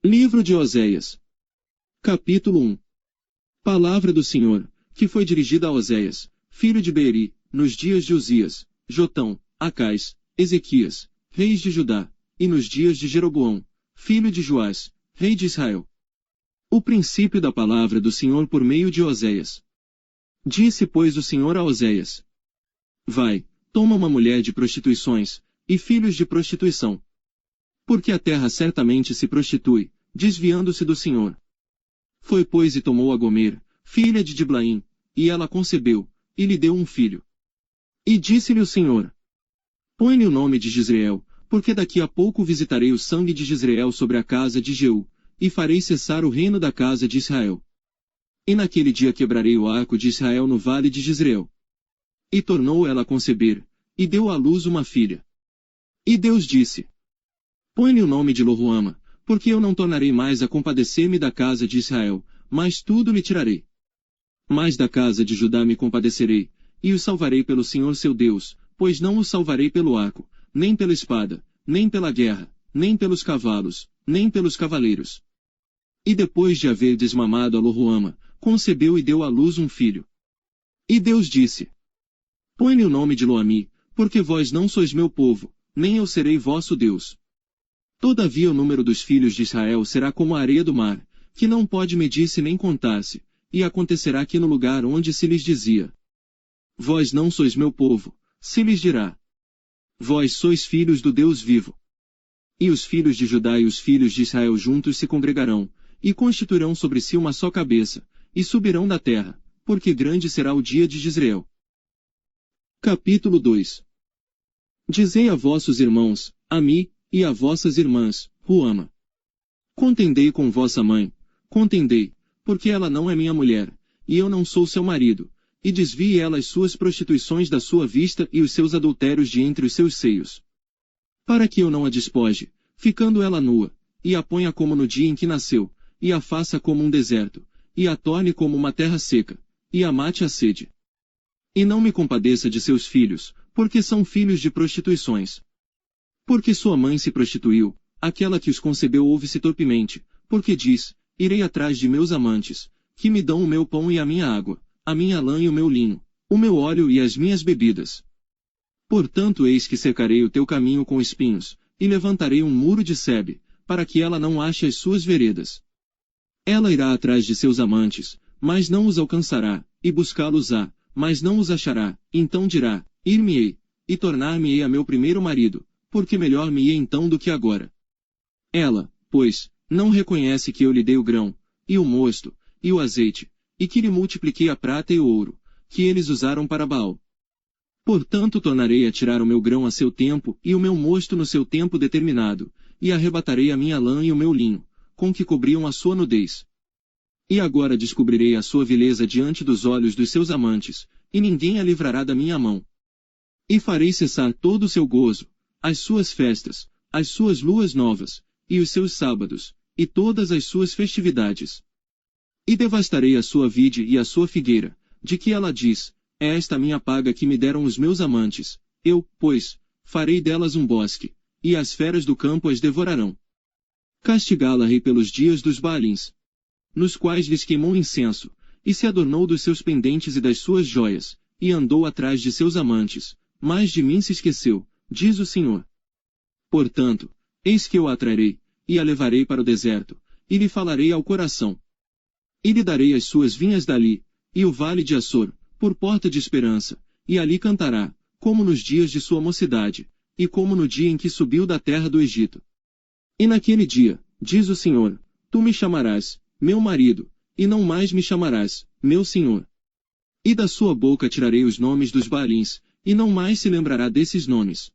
Livro de Oséias. Capítulo 1. Palavra do Senhor, que foi dirigida a Oséias, filho de Beeri, nos dias de Uzias, Jotão, Acais, Ezequias, reis de Judá, e nos dias de Jeroboão, filho de Joás, rei de Israel. O princípio da palavra do Senhor por meio de Oséias. Disse, pois, o Senhor a Oséias: Vai, toma uma mulher de prostituições, e filhos de prostituição. Porque a terra certamente se prostitui, desviando-se do Senhor. Foi, pois, e tomou a Gomer, filha de Diblaim, e ela concebeu, e lhe deu um filho. E disse-lhe o Senhor: Põe-lhe o nome de Jezreel, porque daqui a pouco visitarei o sangue de Jezreel sobre a casa de Jeú, e farei cessar o reino da casa de Israel. E naquele dia quebrarei o arco de Israel no vale de Jezreel. E tornou ela a conceber, e deu à luz uma filha. E Deus disse: Põe-lhe o nome de Loruama, porque eu não tornarei mais a compadecer-me da casa de Israel, mas tudo lhe tirarei. Mas da casa de Judá me compadecerei, e o salvarei pelo Senhor seu Deus, pois não o salvarei pelo arco, nem pela espada, nem pela guerra, nem pelos cavalos, nem pelos cavaleiros. E depois de haver desmamado a Loruama, concebeu e deu à luz um filho. E Deus disse: Põe-lhe o nome de Loami, porque vós não sois meu povo, nem eu serei vosso Deus. Todavia o número dos filhos de Israel será como a areia do mar, que não pode medir-se nem contar-se, e acontecerá que no lugar onde se lhes dizia: Vós não sois meu povo, se lhes dirá: Vós sois filhos do Deus vivo. E os filhos de Judá e os filhos de Israel juntos se congregarão, e constituirão sobre si uma só cabeça, e subirão da terra, porque grande será o dia de Jezreel. Capítulo 2. Dizei a vossos irmãos, Ami, e a vossas irmãs, Ruama. Contendei com vossa mãe, contendei, porque ela não é minha mulher, e eu não sou seu marido, e desvie ela as suas prostituições da sua vista e os seus adultérios de entre os seus seios. Para que eu não a despoje, ficando ela nua, e a ponha como no dia em que nasceu, e a faça como um deserto, e a torne como uma terra seca, e a mate a sede. E não me compadeça de seus filhos, porque são filhos de prostituições. Porque sua mãe se prostituiu, aquela que os concebeu ouve-se torpemente, porque diz: Irei atrás de meus amantes, que me dão o meu pão e a minha água, a minha lã e o meu linho, o meu óleo e as minhas bebidas. Portanto eis que cercarei o teu caminho com espinhos, e levantarei um muro de sebe, para que ela não ache as suas veredas. Ela irá atrás de seus amantes, mas não os alcançará, e buscá-los-á, mas não os achará, então dirá: Ir-me-ei, e tornar-me-ei a meu primeiro marido, porque melhor me ia então do que agora. Ela, pois, não reconhece que eu lhe dei o grão, e o mosto, e o azeite, e que lhe multipliquei a prata e o ouro, que eles usaram para Baal. Portanto tornarei a tirar o meu grão a seu tempo, e o meu mosto no seu tempo determinado, e arrebatarei a minha lã e o meu linho, com que cobriam a sua nudez. E agora descobrirei a sua vileza diante dos olhos dos seus amantes, e ninguém a livrará da minha mão. E farei cessar todo o seu gozo, as suas festas, as suas luas novas, e os seus sábados, e todas as suas festividades. E devastarei a sua vide e a sua figueira, de que ela diz: É esta minha paga que me deram os meus amantes, eu, pois, farei delas um bosque, e as feras do campo as devorarão. Castigá-la-ei pelos dias dos Baalins, nos quais lhes queimou incenso, e se adornou dos seus pendentes e das suas joias, e andou atrás de seus amantes, mas de mim se esqueceu, diz o Senhor. Portanto, eis que eu a atrairei, e a levarei para o deserto, e lhe falarei ao coração. E lhe darei as suas vinhas dali, e o vale de Açor, por porta de esperança, e ali cantará, como nos dias de sua mocidade, e como no dia em que subiu da terra do Egito. E naquele dia, diz o Senhor, tu me chamarás, meu marido, e não mais me chamarás, meu Senhor. E da sua boca tirarei os nomes dos Baalins, e não mais se lembrará desses nomes.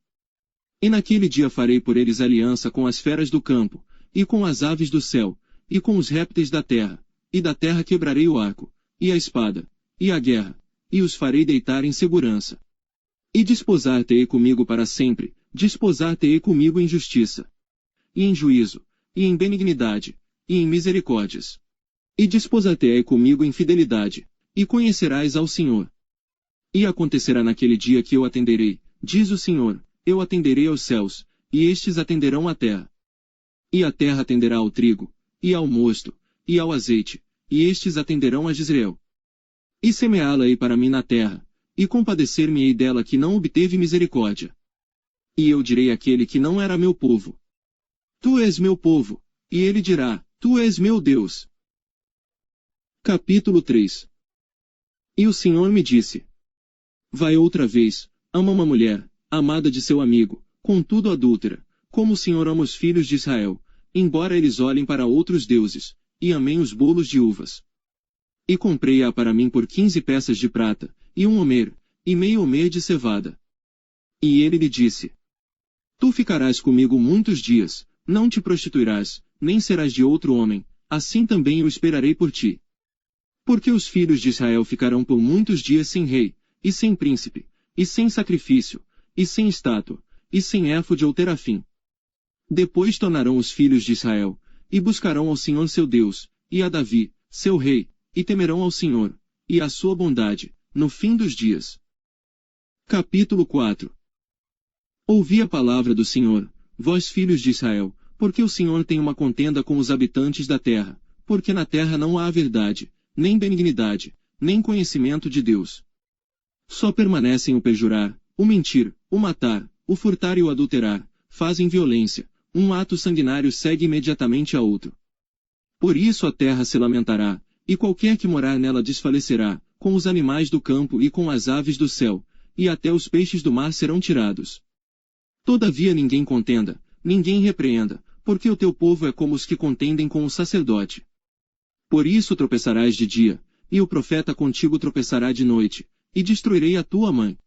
E naquele dia farei por eles aliança com as feras do campo, e com as aves do céu, e com os répteis da terra, e da terra quebrarei o arco, e a espada, e a guerra, e os farei deitar em segurança. E desposar-te-ei comigo para sempre, desposar-te-ei comigo em justiça, e em juízo, e em benignidade, e em misericórdias. E desposar-te-ei comigo em fidelidade, e conhecerás ao Senhor. E acontecerá naquele dia que eu atenderei, diz o Senhor, eu atenderei aos céus, e estes atenderão à terra. E a terra atenderá ao trigo, e ao mosto, e ao azeite, e estes atenderão a Jezreel. E semeá-la-ei para mim na terra, e compadecer-me-ei dela que não obteve misericórdia. E eu direi àquele que não era meu povo: Tu és meu povo, e ele dirá: Tu és meu Deus. Capítulo 3. E o Senhor me disse: Vai outra vez, ama uma mulher, amada de seu amigo, contudo adúltera, como o Senhor ama os filhos de Israel, embora eles olhem para outros deuses, e amem os bolos de uvas. E comprei-a para mim por 15 peças de prata, e um homer, e meio homer de cevada. E ele lhe disse: Tu ficarás comigo muitos dias, não te prostituirás, nem serás de outro homem, assim também eu esperarei por ti. Porque os filhos de Israel ficarão por muitos dias sem rei, e sem príncipe, e sem sacrifício, e sem estátua, e sem éfode ou terafim. Depois tornarão os filhos de Israel, e buscarão ao Senhor seu Deus, e a Davi, seu rei, e temerão ao Senhor, e à sua bondade, no fim dos dias. Capítulo 4. Ouvi a palavra do Senhor, vós filhos de Israel, porque o Senhor tem uma contenda com os habitantes da terra, porque na terra não há verdade, nem benignidade, nem conhecimento de Deus. Só permanecem o perjurar, o mentir, o matar, o furtar e o adulterar, fazem violência, um ato sanguinário segue imediatamente a outro. Por isso a terra se lamentará, e qualquer que morar nela desfalecerá, com os animais do campo e com as aves do céu, e até os peixes do mar serão tirados. Todavia ninguém contenda, ninguém repreenda, porque o teu povo é como os que contendem com o sacerdote. Por isso tropeçarás de dia, e o profeta contigo tropeçará de noite, e destruirei a tua mãe.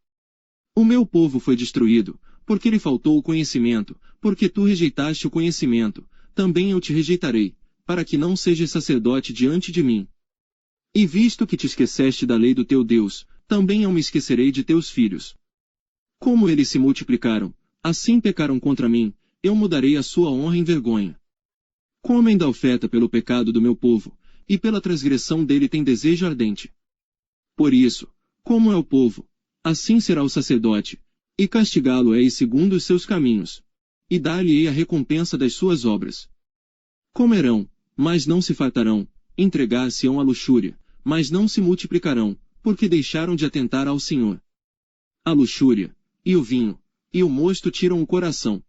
O meu povo foi destruído, porque lhe faltou o conhecimento, porque tu rejeitaste o conhecimento, também eu te rejeitarei, para que não sejas sacerdote diante de mim. E visto que te esqueceste da lei do teu Deus, também eu me esquecerei de teus filhos. Como eles se multiplicaram, assim pecaram contra mim, eu mudarei a sua honra em vergonha. Comem da oferta pelo pecado do meu povo, e pela transgressão dele tem desejo ardente. Por isso, como é o povo, assim será o sacerdote, e castigá-lo-ei segundo os seus caminhos, e dar-lhe-ei a recompensa das suas obras. Comerão, mas não se fartarão, entregar-se-ão à luxúria, mas não se multiplicarão, porque deixaram de atentar ao Senhor. A luxúria, e o vinho, e o mosto tiram o coração.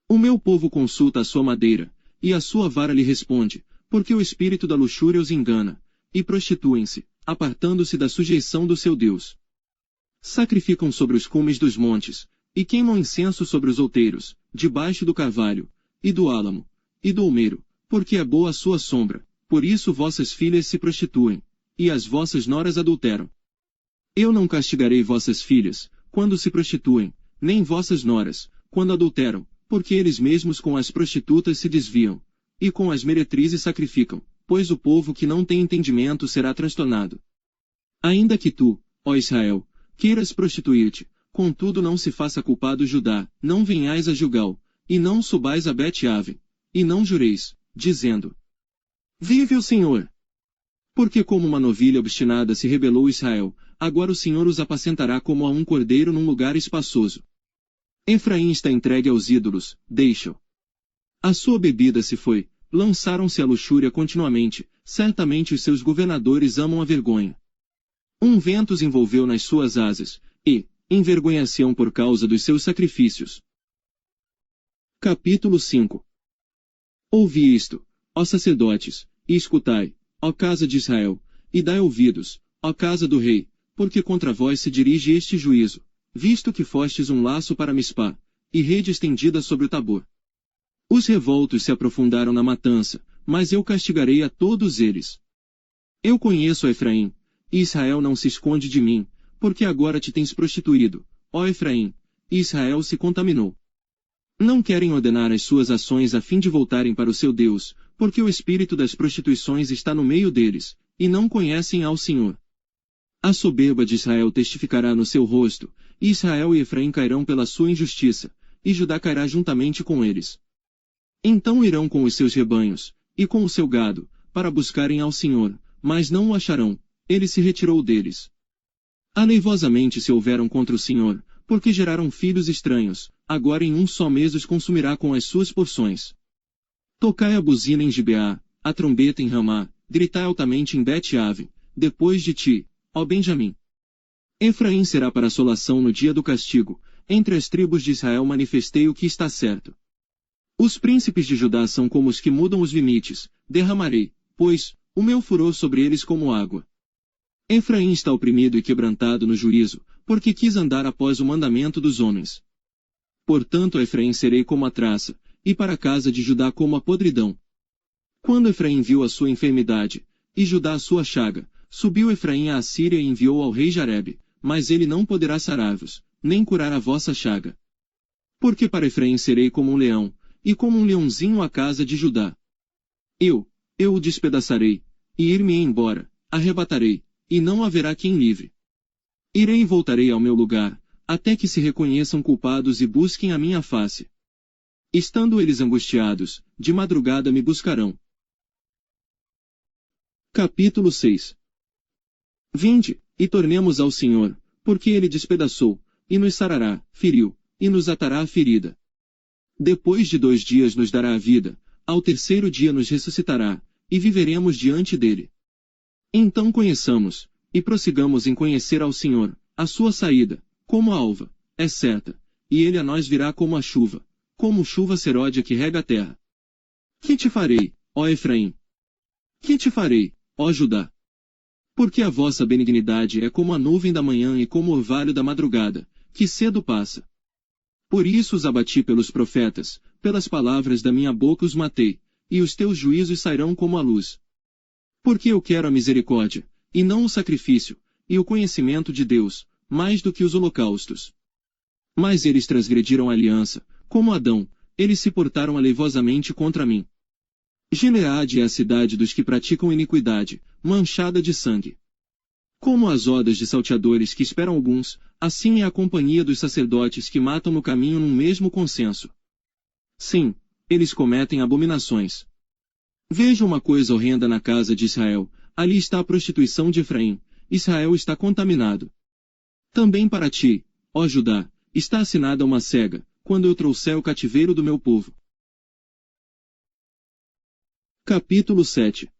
O meu povo consulta a sua madeira, e a sua vara lhe responde, porque o espírito da luxúria os engana, e prostituem-se, apartando-se da sujeição do seu Deus. Sacrificam sobre os cumes dos montes, e queimam incenso sobre os outeiros, debaixo do carvalho, e do álamo, e do olmeiro, porque é boa a sua sombra, por isso vossas filhas se prostituem, e as vossas noras adulteram. Eu não castigarei vossas filhas, quando se prostituem, nem vossas noras, quando adulteram, porque eles mesmos com as prostitutas se desviam, e com as meretrizes sacrificam, pois o povo que não tem entendimento será transtornado. Ainda que tu, ó Israel, queiras prostituir-te, contudo não se faça culpado Judá, não venhais a Gilgal, e não subais a Bet-Aven, e não jureis, dizendo: Vive o Senhor! Porque como uma novilha obstinada se rebelou Israel, agora o Senhor os apacentará como a um cordeiro num lugar espaçoso. Efraim está entregue aos ídolos, deixa-o. A sua bebida se foi, lançaram-se à luxúria continuamente, certamente os seus governadores amam a vergonha. Um vento os envolveu nas suas asas, e envergonhar-se-ão por causa dos seus sacrifícios. Capítulo 5. Ouvi isto, ó sacerdotes, e escutai, ó casa de Israel, e dai ouvidos, ó casa do rei, porque contra vós se dirige este juízo, visto que fostes um laço para Mispá, e rede estendida sobre o Tabor. Os revoltos se aprofundaram na matança, mas eu castigarei a todos eles. Eu conheço a Efraim, e Israel não se esconde de mim, porque agora te tens prostituído, ó Efraim, e Israel se contaminou. Não querem ordenar as suas ações a fim de voltarem para o seu Deus, porque o espírito das prostituições está no meio deles, e não conhecem ao Senhor. A soberba de Israel testificará no seu rosto, e Israel e Efraim cairão pela sua injustiça, e Judá cairá juntamente com eles. Então irão com os seus rebanhos, e com o seu gado, para buscarem ao Senhor, mas não o acharão, ele se retirou deles. Aleivosamente se houveram contra o Senhor, porque geraram filhos estranhos, agora em um só mês os consumirá com as suas porções. Tocai a buzina em Gibeá, a trombeta em Ramá, gritai altamente em Bet-Aven, depois de ti, ó Benjamim. Efraim será para assolação no dia do castigo, entre as tribos de Israel manifestei o que está certo. Os príncipes de Judá são como os que mudam os limites, derramarei, pois, o meu furor sobre eles como água. Efraim está oprimido e quebrantado no juízo, porque quis andar após o mandamento dos homens. Portanto a Efraim serei como a traça, e para a casa de Judá como a podridão. Quando Efraim viu a sua enfermidade, e Judá a sua chaga, subiu Efraim à Assíria e enviou ao rei Jarebe, mas ele não poderá sarar-vos, nem curar a vossa chaga. Porque para Efraim serei como um leão, e como um leãozinho à casa de Judá. Eu o despedaçarei, e ir-me embora, arrebatarei, e não haverá quem livre. Irei e voltarei ao meu lugar, até que se reconheçam culpados e busquem a minha face. Estando eles angustiados, de madrugada me buscarão. Capítulo 6. Vinde, e tornemos ao Senhor, porque ele despedaçou, e nos sarará, feriu, e nos atará a ferida. Depois de 2 dias nos dará a vida, ao terceiro dia nos ressuscitará, e viveremos diante dele. Então conheçamos, e prossigamos em conhecer ao Senhor, a sua saída, como a alva, é certa, e ele a nós virá como a chuva, como chuva seródia que rega a terra. Que te farei, ó Efraim? Que te farei, ó Judá? Porque a vossa benignidade é como a nuvem da manhã e como o orvalho da madrugada, que cedo passa. Por isso os abati pelos profetas, pelas palavras da minha boca os matei, e os teus juízos sairão como a luz. Porque eu quero a misericórdia, e não o sacrifício, e o conhecimento de Deus, mais do que os holocaustos. Mas eles transgrediram a aliança, como Adão, eles se portaram aleivosamente contra mim. Gileade é a cidade dos que praticam iniquidade, manchada de sangue. Como as odas de salteadores que esperam alguns, assim é a companhia dos sacerdotes que matam no caminho num mesmo consenso. Sim, eles cometem abominações. Veja uma coisa horrenda na casa de Israel, ali está a prostituição de Efraim, Israel está contaminado. Também para ti, ó Judá, está assinada uma cega, quando eu trouxer o cativeiro do meu povo. Capítulo 7.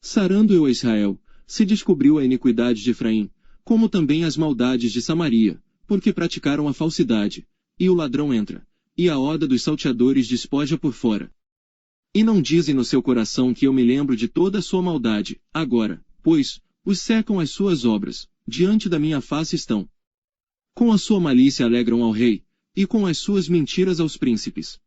Sarando eu a Israel, se descobriu a iniquidade de Efraim, como também as maldades de Samaria, porque praticaram a falsidade, e o ladrão entra, e a horda dos salteadores despoja por fora. E não dizem no seu coração que eu me lembro de toda a sua maldade, agora, pois, os secam as suas obras, diante da minha face estão. Com a sua malícia alegram ao rei, e com as suas mentiras aos príncipes.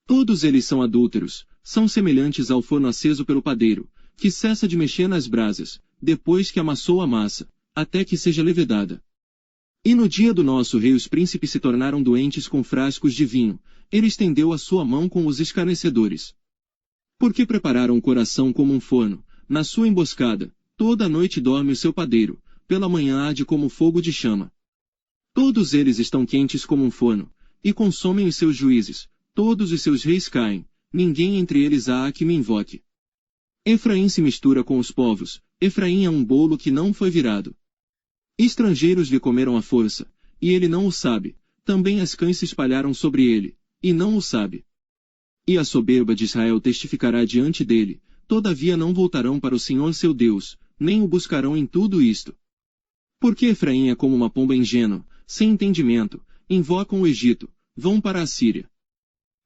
Todos eles são adúlteros, são semelhantes ao forno aceso pelo padeiro, que cessa de mexer nas brasas, depois que amassou a massa, até que seja levedada. E no dia do nosso rei os príncipes se tornaram doentes com frascos de vinho, ele estendeu a sua mão com os escarnecedores. Porque prepararam o coração como um forno, na sua emboscada, toda a noite dorme o seu padeiro, pela manhã arde como fogo de chama. Todos eles estão quentes como um forno, e consomem os seus juízes, todos os seus reis caem, ninguém entre eles há que me invoque. Efraim se mistura com os povos, Efraim é um bolo que não foi virado. Estrangeiros lhe comeram à força, e ele não o sabe, também as cães se espalharam sobre ele, e não o sabe. E a soberba de Israel testificará diante dele, todavia não voltarão para o Senhor seu Deus, nem o buscarão em tudo isto. Porque Efraim é como uma pomba ingênua, sem entendimento, invocam o Egito, vão para a Síria.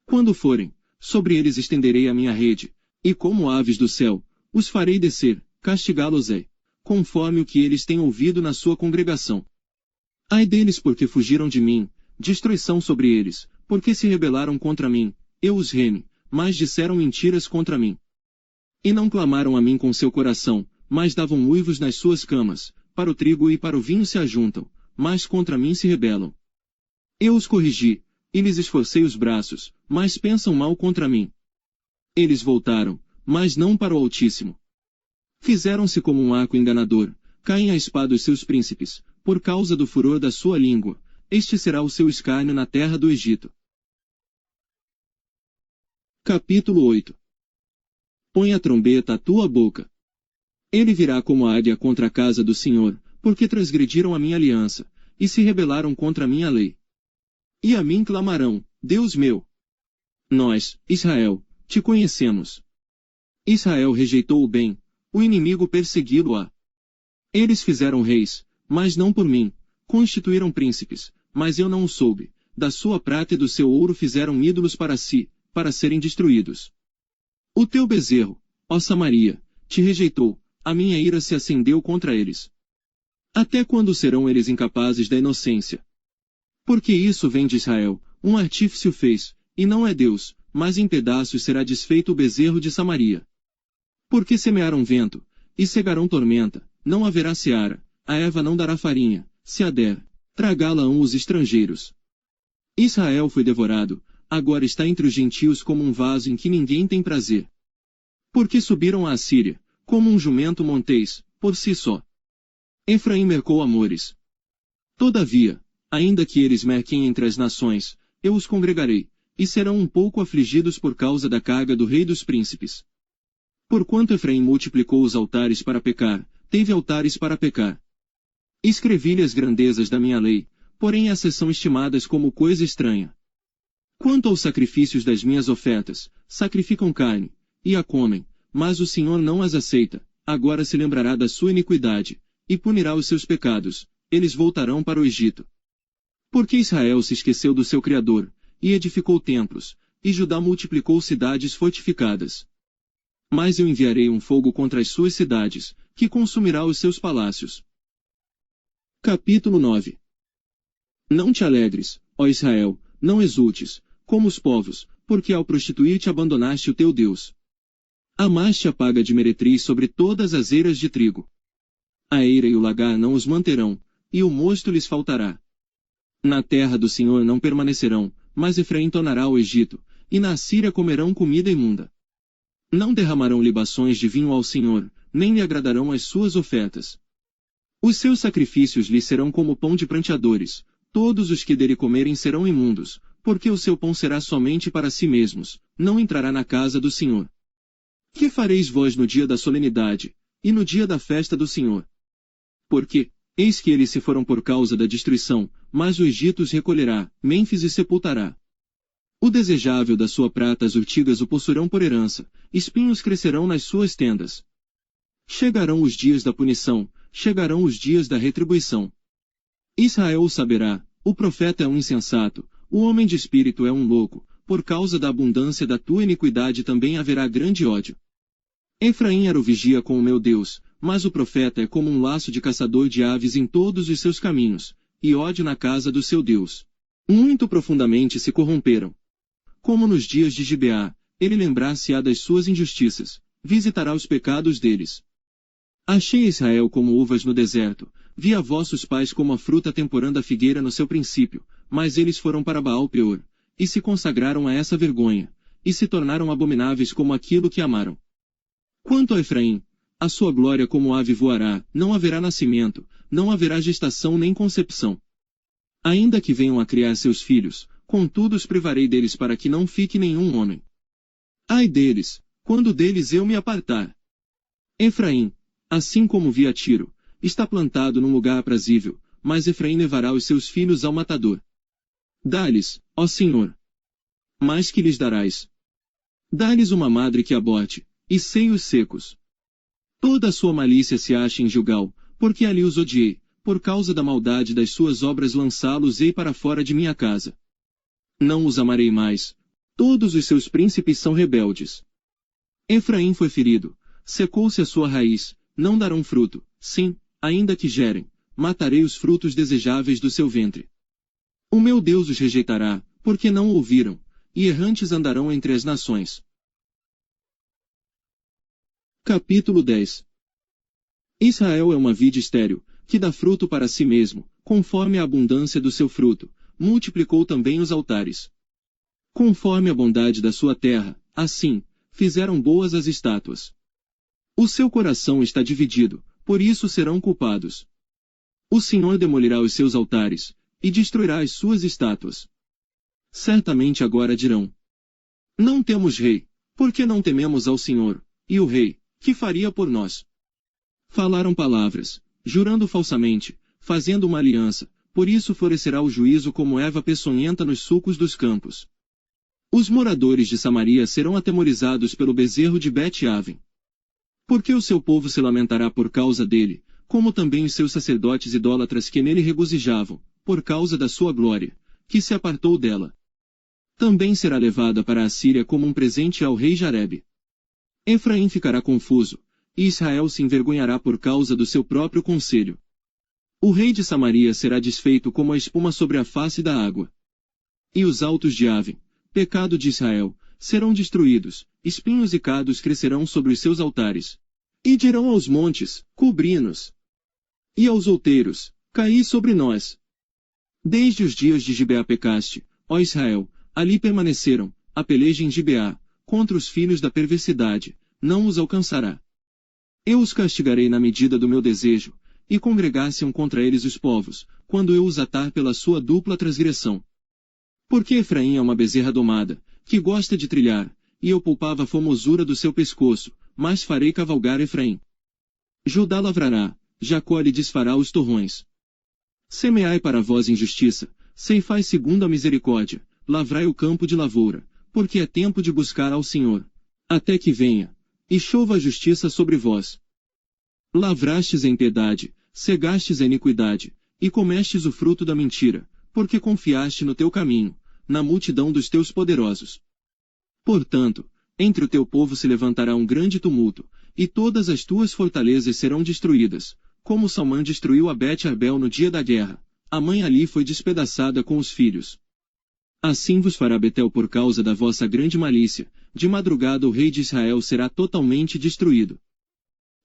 Quando forem, sobre eles estenderei a minha rede, e como aves do céu, os farei descer, castigá-los-ei, conforme o que eles têm ouvido na sua congregação. Ai deles porque fugiram de mim, destruição sobre eles, porque se rebelaram contra mim, eu os reme, mas disseram mentiras contra mim. E não clamaram a mim com seu coração, mas davam uivos nas suas camas, para o trigo e para o vinho se ajuntam, mas contra mim se rebelam. Eu os corrigi, e lhes esforcei os braços, mas pensam mal contra mim. Eles voltaram, mas não para o Altíssimo. Fizeram-se como um arco enganador, caem à espada os seus príncipes, por causa do furor da sua língua, este será o seu escárnio na terra do Egito. Capítulo 8. Põe a trombeta à tua boca. Ele virá como a águia contra a casa do Senhor, porque transgrediram a minha aliança, e se rebelaram contra a minha lei. E a mim clamarão, Deus meu. Nós, Israel, te conhecemos. Israel rejeitou o bem, o inimigo persegui-lo-á. Eles fizeram reis, mas não por mim, constituíram príncipes, mas eu não o soube, da sua prata e do seu ouro fizeram ídolos para si, para serem destruídos. O teu bezerro, ó Samaria, te rejeitou, a minha ira se acendeu contra eles. Até quando serão eles incapazes da inocência? Porque isso vem de Israel, um artífice o fez, e não é Deus, mas em pedaços será desfeito o bezerro de Samaria. Porque semearam vento, e cegarão tormenta, não haverá seara, a erva não dará farinha, se a der, tragá-la-ão os estrangeiros. Israel foi devorado, agora está entre os gentios como um vaso em que ninguém tem prazer. Porque subiram a Assíria, como um jumento montês, por si só. Efraim mercou amores. Todavia, ainda que eles merquem entre as nações, eu os congregarei, e serão um pouco afligidos por causa da carga do rei dos príncipes. Porquanto Efraim multiplicou os altares para pecar, teve altares para pecar. Escrevi-lhe as grandezas da minha lei, porém essas são estimadas como coisa estranha. Quanto aos sacrifícios das minhas ofertas, sacrificam carne, e a comem, mas o Senhor não as aceita, agora se lembrará da sua iniquidade, e punirá os seus pecados, eles voltarão para o Egito. Porque Israel se esqueceu do seu Criador, e edificou templos, e Judá multiplicou cidades fortificadas. Mas eu enviarei um fogo contra as suas cidades, que consumirá os seus palácios. Capítulo 9. Não te alegres, ó Israel, não exultes, como os povos, porque ao prostituir-te abandonaste o teu Deus. Amaste a paga de meretriz sobre todas as eiras de trigo. A eira e o lagar não os manterão, e o mosto lhes faltará. Na terra do Senhor não permanecerão, mas Efraim tornará ao Egito, e na Assíria comerão comida imunda. Não derramarão libações de vinho ao Senhor, nem lhe agradarão as suas ofertas. Os seus sacrifícios lhe serão como pão de pranteadores, todos os que dele comerem serão imundos, porque o seu pão será somente para si mesmos, não entrará na casa do Senhor. Que fareis vós no dia da solenidade, e no dia da festa do Senhor? Porque, eis que eles se foram por causa da destruição, mas o Egito os recolherá, Mênfis e sepultará. O desejável da sua prata as urtigas o possuirão por herança, espinhos crescerão nas suas tendas. Chegarão os dias da punição, chegarão os dias da retribuição. Israel o saberá, o profeta é um insensato, o homem de espírito é um louco, por causa da abundância da tua iniquidade também haverá grande ódio. Efraim era o vigia com o meu Deus, mas o profeta é como um laço de caçador de aves em todos os seus caminhos, e ódio na casa do seu Deus. Muito profundamente se corromperam. Como nos dias de Gibeá, ele lembrar-se-á das suas injustiças, visitará os pecados deles. Achei Israel como uvas no deserto, vi a vossos pais como a fruta temporã da figueira no seu princípio, mas eles foram para Baal-Peor, e se consagraram a essa vergonha, e se tornaram abomináveis como aquilo que amaram. Quanto a Efraim, a sua glória como ave voará, não haverá nascimento, não haverá gestação nem concepção. Ainda que venham a criar seus filhos, contudo os privarei deles para que não fique nenhum homem. Ai deles, quando deles eu me apartar. Efraim, assim como vi a Tiro, está plantado num lugar aprazível, mas Efraim levará os seus filhos ao matador. Dá-lhes, ó Senhor. Mais que lhes darás? Dá-lhes uma madre que aborte, e seios secos. Toda a sua malícia se acha em Gilgal, porque ali os odiei, por causa da maldade das suas obras lançá-los-ei para fora de minha casa. Não os amarei mais, todos os seus príncipes são rebeldes. Efraim foi ferido, secou-se a sua raiz, não darão fruto, sim, ainda que gerem, matarei os frutos desejáveis do seu ventre. O meu Deus os rejeitará, porque não o ouviram, e errantes andarão entre as nações. Capítulo 10. Israel é uma vide estéril, que dá fruto para si mesmo, conforme a abundância do seu fruto, multiplicou também os altares. Conforme a bondade da sua terra, assim, fizeram boas as estátuas. O seu coração está dividido, por isso serão culpados. O Senhor demolirá os seus altares, e destruirá as suas estátuas. Certamente agora dirão: não temos rei, porque não tememos ao Senhor, e o rei, que faria por nós? Falaram palavras, jurando falsamente, fazendo uma aliança, por isso florescerá o juízo como erva peçonhenta nos sulcos dos campos. Os moradores de Samaria serão atemorizados pelo bezerro de Bet-Aven. Porque o seu povo se lamentará por causa dele, como também os seus sacerdotes idólatras que nele regozijavam, por causa da sua glória, que se apartou dela. Também será levada para a Síria como um presente ao rei Jarebe. Efraim ficará confuso, e Israel se envergonhará por causa do seu próprio conselho. O rei de Samaria será desfeito como a espuma sobre a face da água. E os altos de Aven, pecado de Israel, serão destruídos, espinhos e cardos crescerão sobre os seus altares. E dirão aos montes, cobri-nos. E aos outeiros, caí sobre nós. Desde os dias de Gibeá pecaste, ó Israel, ali permaneceram, a peleja em Gibeá, contra os filhos da perversidade, não os alcançará. Eu os castigarei na medida do meu desejo, e congregar-se-ão contra eles os povos, quando eu os atar pela sua dupla transgressão. Porque Efraim é uma bezerra domada, que gosta de trilhar, e eu poupava a formosura do seu pescoço, mas farei cavalgar Efraim. Judá lavrará, Jacó lhe desfará os torrões. Semeai para vós injustiça, ceifai segundo a misericórdia, lavrai o campo de lavoura, porque é tempo de buscar ao Senhor, até que venha, e chova a justiça sobre vós. Lavrastes em piedade, cegastes a iniquidade, e comestes o fruto da mentira, porque confiaste no teu caminho, na multidão dos teus poderosos. Portanto, entre o teu povo se levantará um grande tumulto, e todas as tuas fortalezas serão destruídas, como Salmã destruiu a Bet-Arbel no dia da guerra, a mãe ali foi despedaçada com os filhos. Assim vos fará Betel por causa da vossa grande malícia, de madrugada o rei de Israel será totalmente destruído.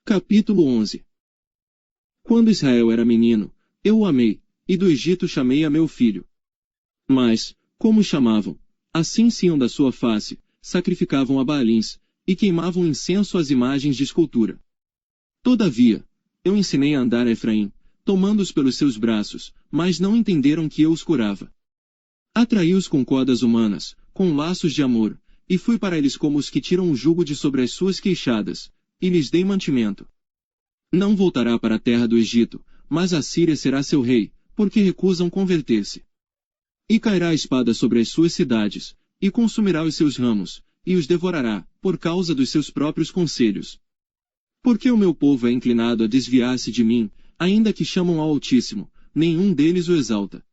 Capítulo 11. Quando Israel era menino, eu o amei, e do Egito chamei a meu filho. Mas, como o chamavam, assim se iam da sua face, sacrificavam a Baalins, e queimavam incenso às imagens de escultura. Todavia, eu ensinei a andar a Efraim, tomando-os pelos seus braços, mas não entenderam que eu os curava. Atraí-os com cordas humanas, com laços de amor, e fui para eles como os que tiram o jugo de sobre as suas queixadas, e lhes dei mantimento. Não voltará para a terra do Egito, mas a Síria será seu rei, porque recusam converter-se. E cairá a espada sobre as suas cidades, e consumirá os seus ramos, e os devorará, por causa dos seus próprios conselhos. Porque o meu povo é inclinado a desviar-se de mim, ainda que chamam ao Altíssimo, nenhum deles o exalta.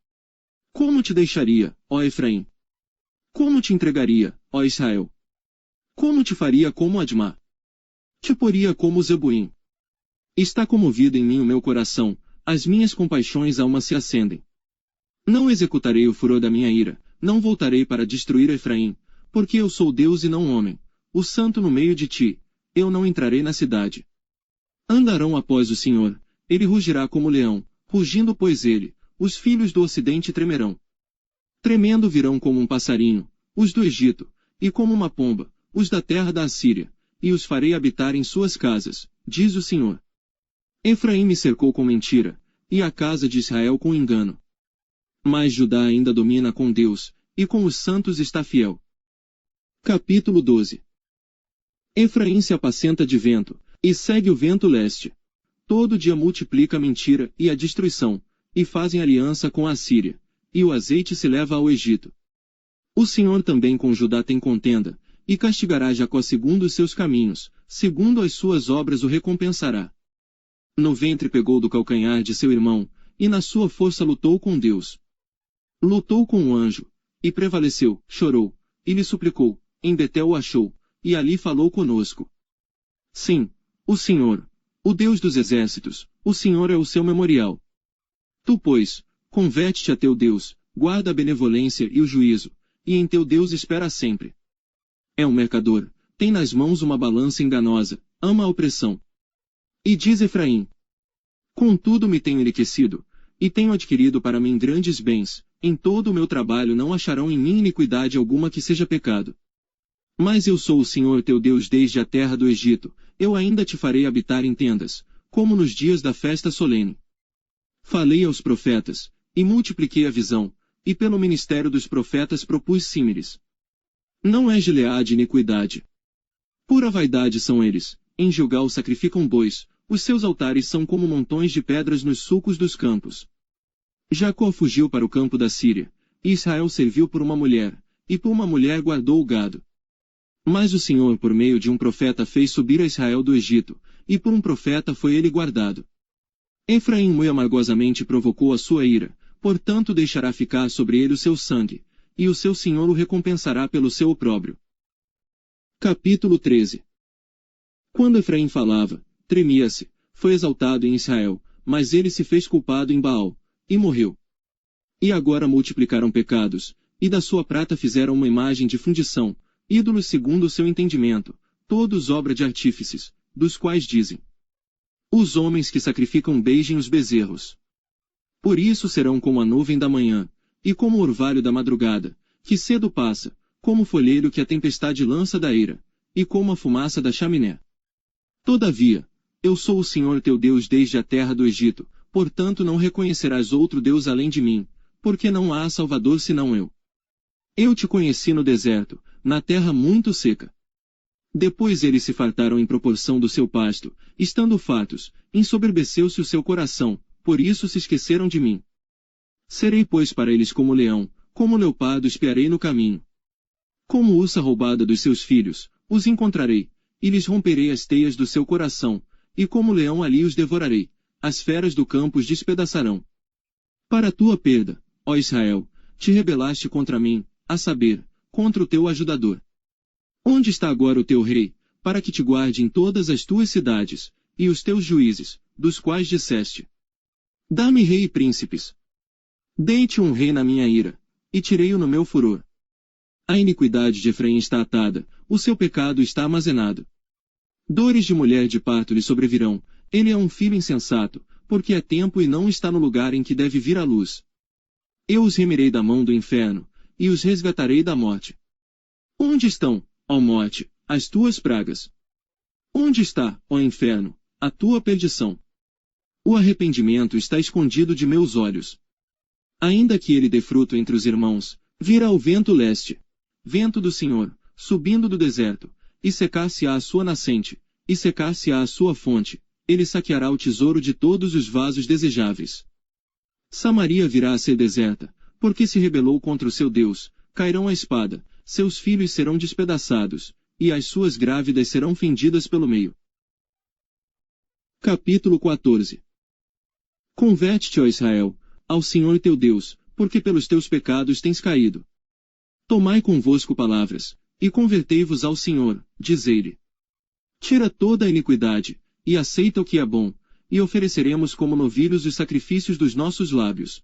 Como te deixaria, ó Efraim? Como te entregaria, ó Israel? Como te faria como Admá? Te poria como Zebuim? Está comovido em mim o meu coração, as minhas compaixões alma se acendem. Não executarei o furor da minha ira, não voltarei para destruir Efraim, porque eu sou Deus e não homem, o santo no meio de ti, eu não entrarei na cidade. Andarão após o Senhor, ele rugirá como leão, rugindo pois ele, os filhos do ocidente tremerão. Tremendo virão como um passarinho, os do Egito, e como uma pomba, os da terra da Assíria, e os farei habitar em suas casas, diz o Senhor. Efraim me cercou com mentira, e a casa de Israel com engano. Mas Judá ainda domina com Deus, e com os santos está fiel. Capítulo 12. Efraim se apacenta de vento, e segue o vento leste. Todo dia multiplica a mentira e a destruição, e fazem aliança com a Assíria, e o azeite se leva ao Egito. O Senhor também com Judá tem contenda, e castigará Jacó segundo os seus caminhos, segundo as suas obras o recompensará. No ventre pegou do calcanhar de seu irmão, e na sua força lutou com Deus. Lutou com o anjo, e prevaleceu, chorou, e lhe suplicou, em Betel o achou, e ali falou conosco. Sim, o Senhor, o Deus dos exércitos, o Senhor é o seu memorial. Tu, pois, converte-te a teu Deus, guarda a benevolência e o juízo, e em teu Deus espera sempre. É um mercador, tem nas mãos uma balança enganosa, ama a opressão. E diz Efraim: contudo me tenho enriquecido, e tenho adquirido para mim grandes bens, em todo o meu trabalho não acharão em mim iniquidade alguma que seja pecado. Mas eu sou o Senhor teu Deus desde a terra do Egito, eu ainda te farei habitar em tendas, como nos dias da festa solene. Falei aos profetas, e multipliquei a visão, e pelo ministério dos profetas propus símiles. Não é Gileade iniquidade. Pura vaidade são eles, em Gilgal sacrificam bois, os seus altares são como montões de pedras nos sulcos dos campos. Jacó fugiu para o campo da Síria, e Israel serviu por uma mulher, e por uma mulher guardou o gado. Mas o Senhor por meio de um profeta fez subir a Israel do Egito, e por um profeta foi ele guardado. Efraim muito amargosamente provocou a sua ira, portanto deixará ficar sobre ele o seu sangue, e o seu Senhor o recompensará pelo seu opróbrio. Capítulo 13. Quando Efraim falava, tremia-se, foi exaltado em Israel, mas ele se fez culpado em Baal, e morreu. E agora multiplicaram pecados, e da sua prata fizeram uma imagem de fundição, ídolos segundo o seu entendimento, todos obra de artífices, dos quais dizem: os homens que sacrificam beijem os bezerros. Por isso serão como a nuvem da manhã, e como o orvalho da madrugada, que cedo passa, como o folheiro que a tempestade lança da eira, e como a fumaça da chaminé. Todavia, eu sou o Senhor teu Deus desde a terra do Egito, portanto não reconhecerás outro Deus além de mim, porque não há Salvador senão eu. Eu te conheci no deserto, na terra muito seca. Depois eles se fartaram em proporção do seu pasto, estando fartos, ensoberbeceu-se o seu coração, por isso se esqueceram de mim. Serei pois para eles como leão, como leopardo espiarei no caminho. Como ursa roubada dos seus filhos, os encontrarei, e lhes romperei as teias do seu coração, e como leão ali os devorarei, as feras do campo os despedaçarão. Para a tua perda, ó Israel, te rebelaste contra mim, a saber, contra o teu ajudador. Onde está agora o teu rei, para que te guarde em todas as tuas cidades, e os teus juízes, dos quais disseste: dá-me rei e príncipes. Dei-te um rei na minha ira, e tirei-o no meu furor. A iniquidade de Efraim está atada, o seu pecado está armazenado. Dores de mulher de parto lhe sobrevirão, ele é um filho insensato, porque é tempo e não está no lugar em que deve vir a luz. Eu os remirei da mão do inferno, e os resgatarei da morte. Onde estão, ó morte, as tuas pragas? Onde está, ó inferno, a tua perdição? O arrependimento está escondido de meus olhos. Ainda que ele dê fruto entre os irmãos, virá o vento leste, vento do Senhor, subindo do deserto, e secar-se-á a sua nascente, e secar-se-á a sua fonte, ele saqueará o tesouro de todos os vasos desejáveis. Samaria virá a ser deserta, porque se rebelou contra o seu Deus, cairão a espada, seus filhos serão despedaçados, e as suas grávidas serão fendidas pelo meio. Capítulo 14. Converte-te, ó Israel, ao Senhor teu Deus, porque pelos teus pecados tens caído. Tomai convosco palavras, e convertei-vos ao Senhor, dizei-lhe: tira toda a iniquidade, e aceita o que é bom, e ofereceremos como novilhos os sacrifícios dos nossos lábios.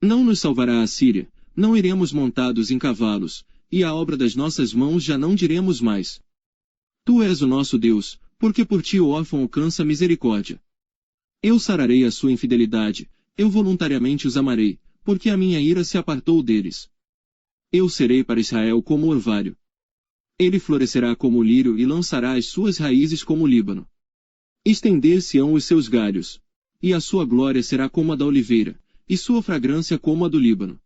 Não nos salvará a Síria, não iremos montados em cavalos, e a obra das nossas mãos já não diremos mais. Tu és o nosso Deus, porque por ti o órfão alcança misericórdia. Eu sararei a sua infidelidade, eu voluntariamente os amarei, porque a minha ira se apartou deles. Eu serei para Israel como o orvalho. Ele florescerá como o lírio e lançará as suas raízes como o Líbano. Estender-se-ão os seus galhos, e a sua glória será como a da oliveira, e sua fragrância como a do Líbano.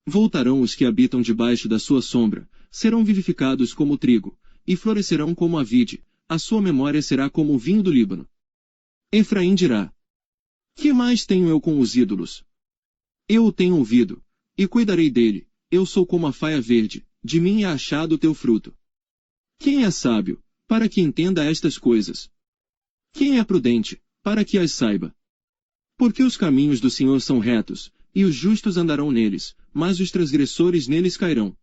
Voltarão os que habitam debaixo da sua sombra, serão vivificados como o trigo, e florescerão como a vide, a sua memória será como o vinho do Líbano. Efraim dirá: que mais tenho eu com os ídolos? Eu o tenho ouvido, e cuidarei dele, eu sou como a faia verde, de mim é achado o teu fruto. Quem é sábio, para que entenda estas coisas? Quem é prudente, para que as saiba? Porque os caminhos do Senhor são retos, e os justos andarão neles, mas os transgressores neles cairão.